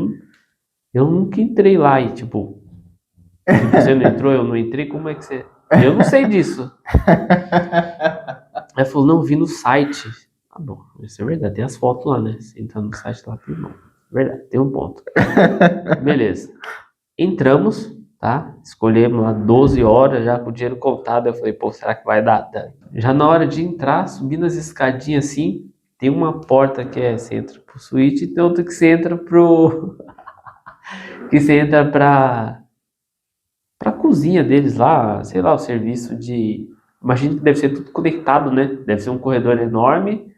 nunca entrei lá e, tipo, se você não entrou, eu não entrei, como é que você... Eu não sei disso. Aí falou, não, vi no site. Ah, bom, isso é verdade, tem as fotos lá, né? Você entra no site lá, tem bom. Verdade, tem um ponto. Beleza. Entramos, tá? Escolhemos lá 12 horas, já com o dinheiro contado. Eu falei, pô, será que vai dar? Já na hora de entrar, subindo as escadinhas assim, tem uma porta que você entra pro suíte e tem outra que você entra que você entra pra cozinha deles lá, sei lá, o serviço de... Imagino que deve ser tudo conectado, né? Deve ser um corredor enorme.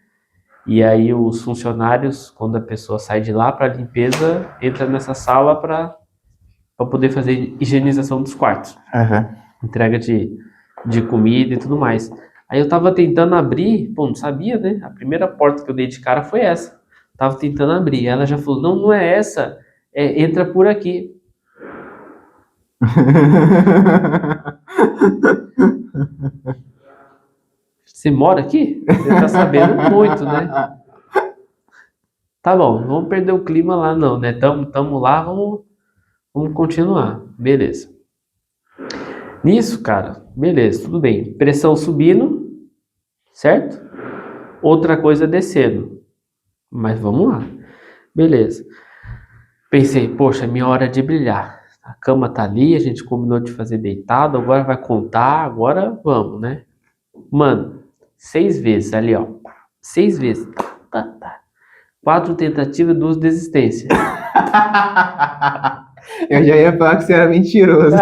E aí os funcionários, quando a pessoa sai de lá para limpeza, entra nessa sala para poder fazer higienização dos quartos, Aham. entrega de comida e tudo mais. Aí eu tava tentando abrir, pô, não sabia, né? A primeira porta que eu dei de cara foi essa. Tava tentando abrir. Ela já falou: não, não é essa. Entra por aqui. Você mora aqui? Você tá sabendo muito, né? Tá bom, não vamos perder o clima lá, não, né? Tamo lá, vamos continuar. Beleza. Nisso, cara, beleza, tudo bem. Pressão subindo, certo? Outra coisa descendo. Mas vamos lá. Beleza. Pensei, poxa, é minha hora de brilhar. A cama tá ali, a gente combinou de fazer deitado, agora vai contar, agora vamos, né? Mano, 6 vezes ali, ó. 6 vezes. Tá. 4 tentativas, 2 desistências. Eu já ia falar que você era mentiroso.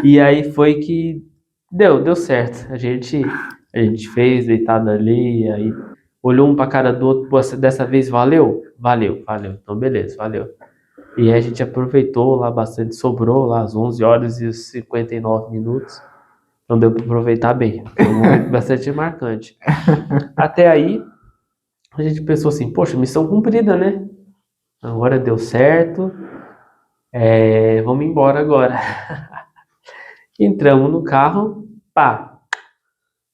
E aí foi que deu certo. A gente fez deitado ali, aí olhou um pra cara do outro, pô, dessa vez valeu? Valeu. Então beleza, valeu. E aí a gente aproveitou lá bastante, sobrou lá às 11 horas e 59 minutos. Então deu pra aproveitar bem. Foi um momento bastante marcante. Até aí, a gente pensou assim, poxa, missão cumprida, né? Agora deu certo, vamos embora agora. Entramos no carro, pá,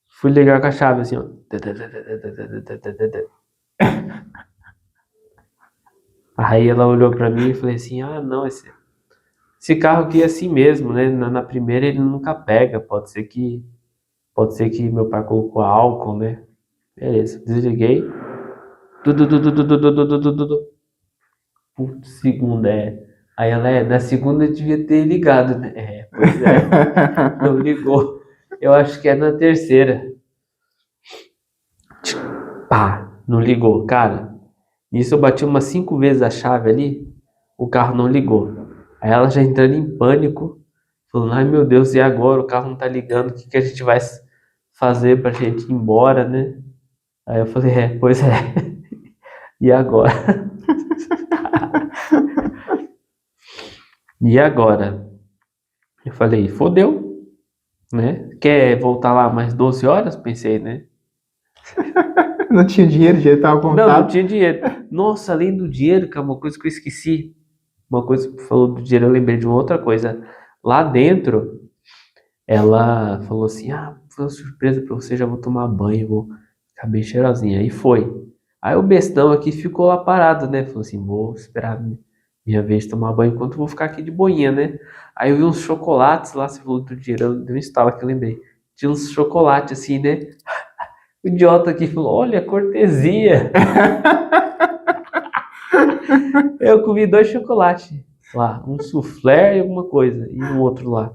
fui ligar com a chave assim, ó. Aí ela olhou pra mim e falei assim, ah, não, esse carro aqui é assim mesmo, né? Na primeira ele nunca pega, pode ser que meu pai colocou álcool, né? Beleza, desliguei. Du. Putz, segunda, Aí ela, na segunda eu devia ter ligado, né? Pois é, não ligou. Eu acho que é na terceira. Pá, não ligou. Cara, nisso eu bati umas 5 vezes a chave ali, o carro não ligou. Aí ela já entrando em pânico, falando, ai meu Deus, e agora? O carro não tá ligando, o que que a gente vai fazer pra gente ir embora, né? Aí eu falei, pois é, e agora? E agora? Eu falei, fodeu, né? Quer voltar lá mais 12 horas? Pensei, né? Não tinha dinheiro, o dinheiro tava Não, não contado. tinha dinheiro. Nossa, além do dinheiro, cara, uma coisa que eu esqueci. Uma coisa que falou do dinheiro, eu lembrei de uma outra coisa. Lá dentro, ela falou assim: Ah, foi uma surpresa pra você, já vou tomar banho, vou ficar bem cheirosinha. Aí foi. Aí o bestão aqui ficou lá parado, né? Falou assim: vou esperar minha vez de tomar banho enquanto eu vou ficar aqui de boinha, né? Aí eu vi uns chocolates lá, você falou do dinheiro, deu um estalo que eu lembrei. Tinha uns chocolates assim, né? O idiota aqui falou: Olha, cortesia. Eu comi 2 chocolates lá, um soufflé e alguma coisa, e um outro lá.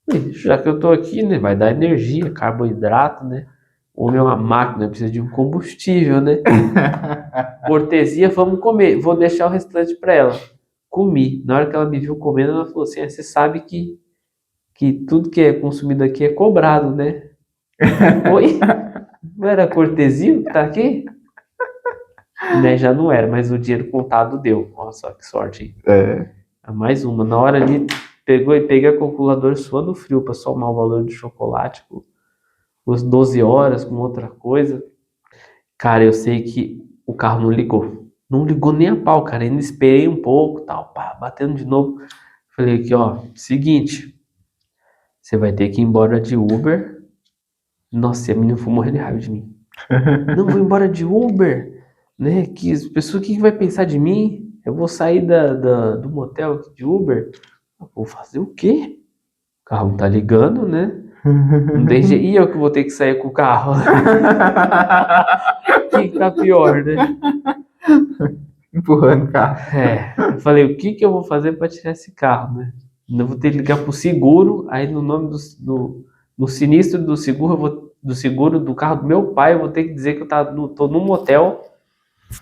Falei, já que eu tô aqui, né, vai dar energia, carboidrato, né? O homem é uma máquina, precisa de um combustível, né? Cortesia, vamos comer. Vou deixar o restante para ela. Comi. Na hora que ela me viu comendo, ela falou assim: você sabe que tudo que é consumido aqui é cobrado, né? Oi? Não era cortesia que tá aqui? Né, já não era, mas o dinheiro contado deu. Nossa, que sorte, hein? Mais uma. Na hora ali, peguei a calculadora suando frio para somar o valor do chocolate com as 12 horas, com outra coisa. Cara, eu sei que o carro não ligou. Não ligou nem a pau, cara. Ainda esperei um pouco, tal, pá, batendo de novo. Falei aqui, ó, seguinte, você vai ter que ir embora de Uber. Nossa, e a menina foi morrer de raiva de mim. Não, vou embora de Uber, né? Que as pessoas, o que vai pensar de mim? Eu vou sair do motel aqui de Uber. Eu vou fazer o quê? O carro não tá ligando, né? Não tem jeito. E eu que vou ter que sair com o carro. Que tá pior, né? Empurrando o carro. Eu falei, o que que eu vou fazer para tirar esse carro, né? Eu vou ter que ligar pro seguro, aí no nome no sinistro do seguro, do seguro do carro do meu pai, eu vou ter que dizer que tô num motel.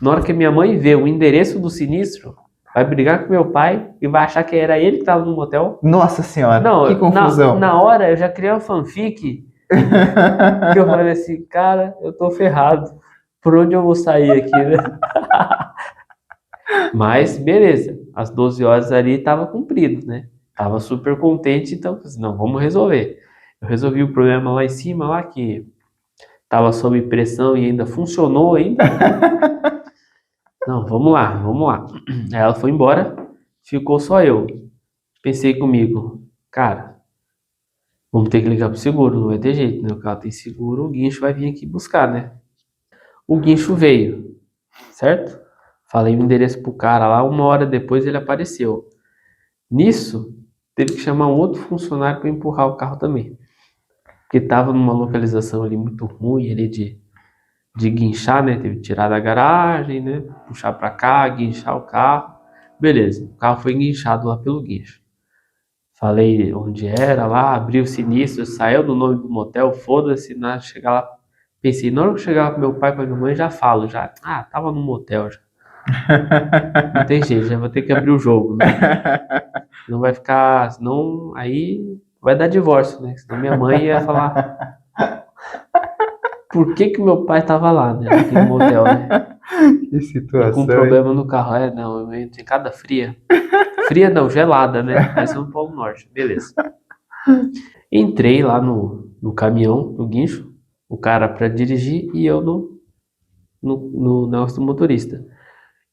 Na hora que minha mãe vê o endereço do sinistro, vai brigar com meu pai e vai achar que era ele que tava no motel. Nossa senhora, que Não, confusão. na hora eu já criei uma fanfic que eu falei assim, cara, eu tô ferrado. Por onde eu vou sair aqui, né? Mas, beleza. As 12 horas ali tava cumprido, né? Tava super contente, então, falei assim, não, vamos resolver. Eu resolvi o problema lá em cima, lá que tava sob pressão e ainda funcionou ainda. Não, vamos lá, vamos lá. Aí ela foi embora, ficou só eu. Pensei comigo, cara, vamos ter que ligar pro seguro, não vai ter jeito, né? O carro tem seguro, o guincho vai vir aqui buscar, né? O guincho veio, certo? Falei o endereço pro cara lá, 1 hora depois ele apareceu. Nisso, teve que chamar um outro funcionário para empurrar o carro também. Porque estava numa localização ali muito ruim ali de guinchar, né? Teve que tirar da garagem, né? Puxar para cá, guinchar o carro. Beleza, o carro foi guinchado lá pelo guincho. Falei onde era lá, abri o sinistro, saiu do nome do motel, foda-se, na chegar lá. Pensei, na hora que eu chegar pro meu pai e pra minha mãe, já falo, já. Ah, tava no motel já. Não tem jeito, já vou ter que abrir o jogo, né? Não vai ficar, senão aí vai dar divórcio, né? Senão minha mãe ia falar, por que que meu pai tava lá, né? Aqui no motel, né? Que E com situação, hein? problema no carro. Não, eu tenho cada fria. Fria não, gelada, né? Mas é no Polo Norte, beleza. Entrei lá no caminhão, no guincho, o cara pra dirigir e eu no negócio do motorista.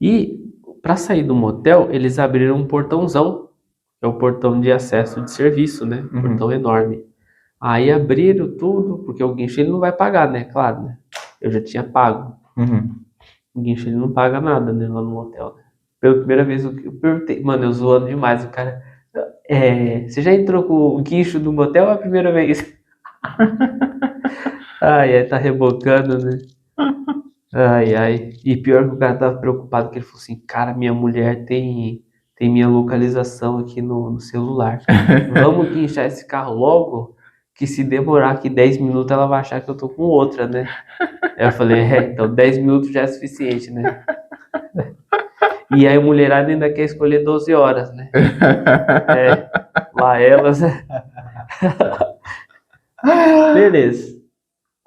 E pra sair do motel, eles abriram um portãozão, que é o portão de acesso de serviço, né? Portão enorme. Aí abriram tudo, porque o guincho ele não vai pagar, né? Claro, né? Eu já tinha pago. O guincho ele não paga nada, né? Lá no motel, né? Pela primeira vez eu perguntei, mano, eu zoando demais. O cara, você já entrou com o guincho do motel ou é a primeira vez? Ai, ai, tá rebocando, né? Ai, ai. E pior que o cara tava preocupado, que ele falou assim, cara, minha mulher tem minha localização aqui no celular. Vamos guinchar esse carro logo, que se demorar aqui 10 minutos ela vai achar que eu tô com outra, né? Aí eu falei, então 10 minutos já é suficiente, né? E aí a mulherada ainda quer escolher 12 horas, né? Lá elas, né? Beleza.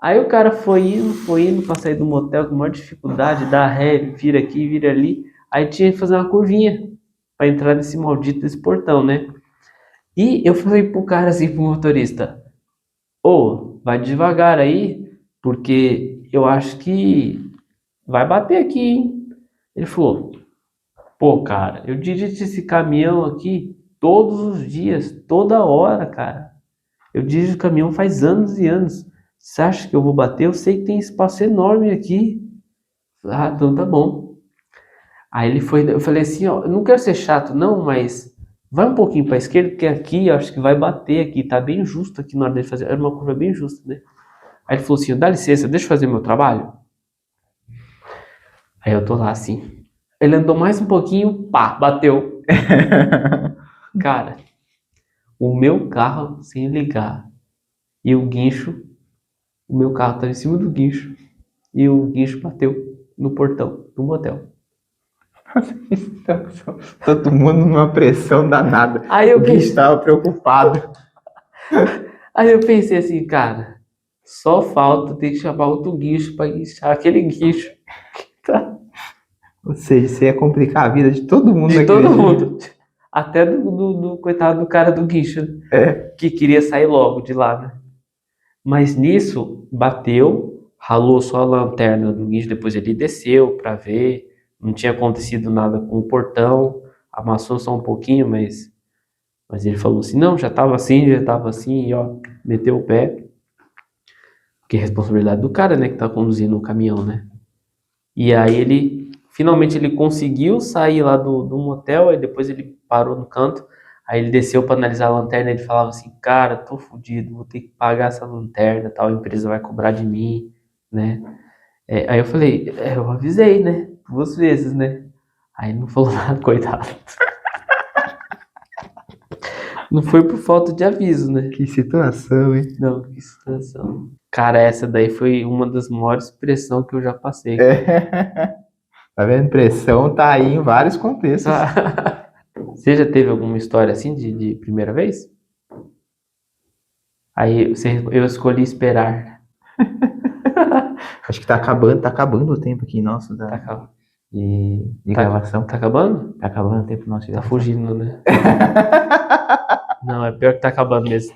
Aí o cara foi indo pra sair do motel com maior dificuldade, dá ré, vira aqui, vira ali. Aí tinha que fazer uma curvinha pra entrar nesse maldito desse portão, né? E eu falei pro cara assim, pro motorista, ô, vai devagar aí, porque eu acho que vai bater aqui, hein? Ele falou, pô, cara, eu dirijo esse caminhão aqui todos os dias, toda hora, cara. Eu dirijo o caminhão faz anos e anos. Você acha que eu vou bater? Eu sei que tem espaço enorme aqui. Ah, então tá bom. Aí ele foi, eu falei assim, ó, eu não quero ser chato não, mas vai um pouquinho para a esquerda, porque aqui eu acho que vai bater aqui, tá bem justo aqui na hora dele fazer. Era uma curva bem justa, né? Aí ele falou assim, dá licença, deixa eu fazer meu trabalho. Aí eu tô lá assim. Ele andou mais um pouquinho, pá, bateu. Cara, o meu carro sem ligar e o guincho, o meu carro tava em cima do guincho e o guincho bateu no portão do motel. Todo mundo numa pressão danada. Aí eu O bicho pensei, estava preocupado. aí eu pensei assim, cara, só falta ter que chamar outro guincho pra guinchar aquele guincho. Tá? Ou seja, você ia complicar a vida de todo mundo De naquele todo dia. mundo. Até do coitado do cara do guincho, né? É. Que queria sair logo de lá, né? Mas nisso, bateu, ralou só a lanterna do guincho, depois ele desceu pra ver, não tinha acontecido nada com o portão, amassou só um pouquinho, mas ele falou assim, não, já tava assim, e ó, meteu o pé, que é responsabilidade do cara, né, que tá conduzindo o caminhão, né? E aí finalmente ele conseguiu sair lá do motel, aí depois ele parou no canto, aí ele desceu para analisar a lanterna, ele falava assim, cara, tô fudido, vou ter que pagar essa lanterna, tal, a empresa vai cobrar de mim, né? Aí eu falei, eu avisei, né? 2 vezes, né? Aí ele não falou nada, coitado. Não foi por falta de aviso, né? Que situação, hein? Não, que situação. Cara, essa daí foi uma das maiores pressões que eu já passei. Tá vendo? Pressão tá aí em vários contextos. Você já teve alguma história assim de primeira vez? Aí eu escolhi esperar. Acho que tá acabando o tempo aqui, nosso, Tá, acabando. de gravação. Tá acabando? Tá acabando o tempo nosso de Tá gravação. fugindo, né? Não, é pior que tá acabando mesmo.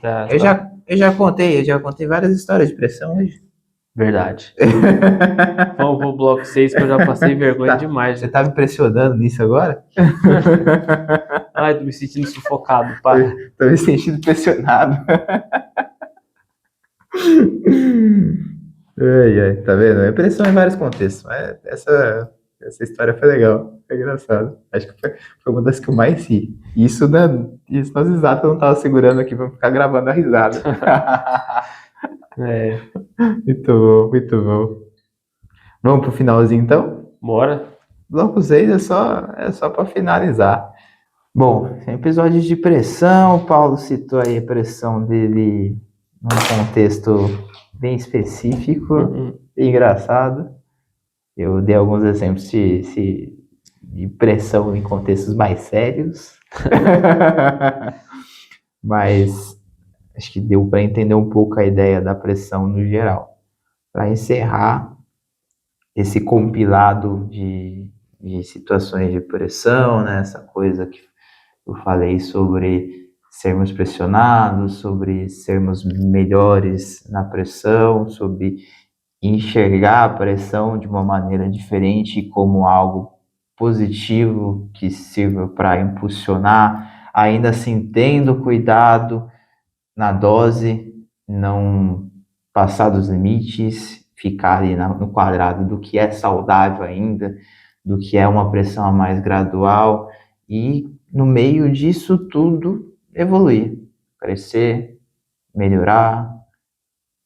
Eu já contei várias histórias de pressão hoje. Verdade. Vamos pro bloco 6 que eu já passei vergonha demais. Você tá me pressionando nisso agora? Ai, tô me sentindo sufocado, para. Tô me sentindo pressionado. Ai, tá vendo? É pressão em vários contextos. Mas essa história foi legal, foi engraçado. Acho que foi uma das que eu mais ri. Isso nas risadas eu não tava segurando aqui pra ficar gravando a risada. Muito bom, muito bom. Vamos pro finalzinho então? Bora. Bloco 6 é só para finalizar. Bom, episódios de pressão, o Paulo citou aí a pressão dele num contexto bem específico e engraçado. Eu dei alguns exemplos de pressão em contextos mais sérios. Mas acho que deu para entender um pouco a ideia da pressão no geral. Para encerrar esse compilado de situações de pressão, né? Essa coisa que eu falei sobre sermos pressionados, sobre sermos melhores na pressão, sobre enxergar a pressão de uma maneira diferente como algo positivo que sirva para impulsionar, ainda assim tendo cuidado na dose, não passar dos limites, ficar ali no quadrado do que é saudável ainda, do que é uma pressão mais gradual e no meio disso tudo evoluir, crescer, melhorar,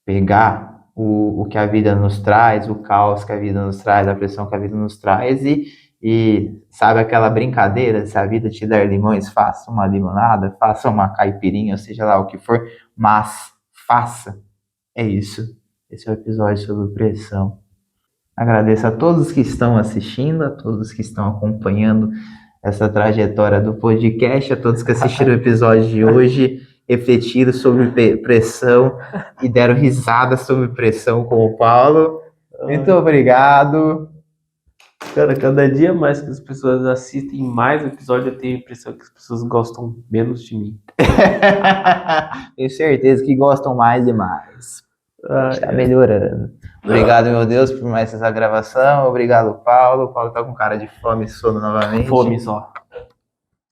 pegar o que a vida nos traz, o caos que a vida nos traz, a pressão que a vida nos traz e sabe aquela brincadeira, se a vida te der limões, faça uma limonada, faça uma caipirinha, seja lá o que for, mas faça. É isso. Esse é o episódio sobre pressão. Agradeço a todos que estão assistindo, a todos que estão acompanhando essa trajetória do podcast, a todos que assistiram o episódio de hoje, refletiram sobre pressão e deram risada sobre pressão com o Paulo. Muito obrigado. Cara, cada dia mais que as pessoas assistem mais o episódio, eu tenho a impressão que as pessoas gostam menos de mim. Tenho certeza que gostam mais e mais. Está melhorando. Obrigado, meu Deus, por mais essa gravação. Obrigado, Paulo. O Paulo tá com cara de fome e sono novamente. Fome só.